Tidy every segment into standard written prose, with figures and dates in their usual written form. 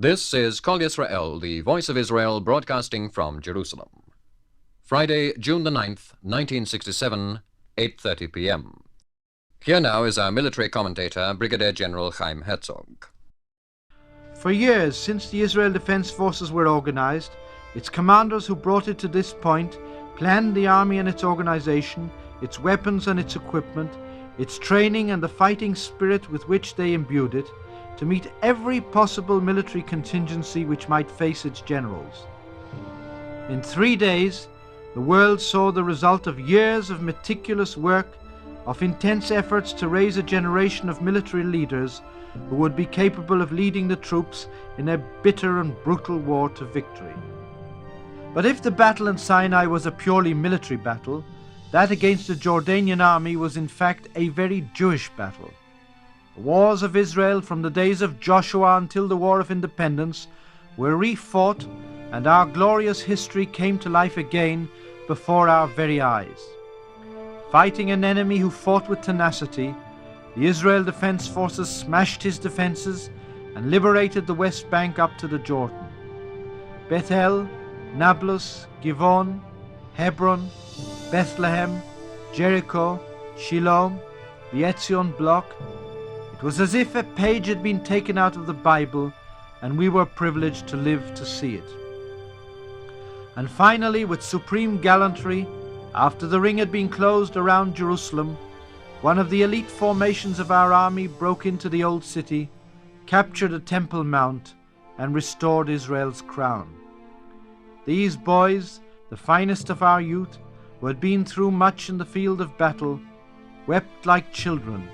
This is Kol Yisrael, the Voice of Israel, broadcasting from Jerusalem. Friday, June the 9th, 1967, 8:30 p.m. Here now is our military commentator, Brigadier General Chaim Herzog. For years, since the Israel Defense Forces were organized, its commanders who brought it to this point planned the army and its organization, its weapons and its equipment, its training and the fighting spirit with which they imbued it, to meet every possible military contingency which might face its generals. In 3 days, the world saw the result of years of meticulous work, of intense efforts to raise a generation of military leaders who would be capable of leading the troops in a bitter and brutal war to victory. But if the battle in Sinai was a purely military battle, that against the Jordanian army was in fact a very Jewish battle. The wars of Israel from the days of Joshua until the War of Independence were re-fought, and our glorious history came to life again before our very eyes. Fighting an enemy who fought with tenacity, the Israel Defense Forces smashed his defenses and liberated the West Bank up to the Jordan. Bethel, Nablus, Givon, Hebron, Bethlehem, Jericho, Shiloh, the Etzion block. It was as if a page had been taken out of the Bible, and we were privileged to live to see it. And finally, with supreme gallantry, after the ring had been closed around Jerusalem, one of the elite formations of our army broke into the old city, captured a Temple Mount, and restored Israel's crown. These boys, the finest of our youth, who had been through much in the field of battle, wept like children,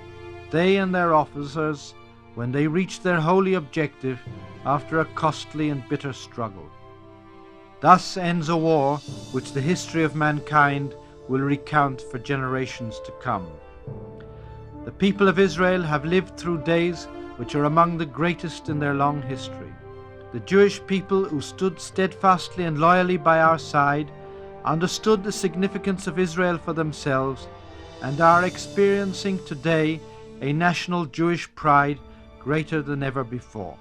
they and their officers, when they reached their holy objective after a costly and bitter struggle. Thus ends a war which the history of mankind will recount for generations to come. The people of Israel have lived through days which are among the greatest in their long history. The Jewish people who stood steadfastly and loyally by our side understood the significance of Israel for themselves and are experiencing today a national Jewish pride greater than ever before.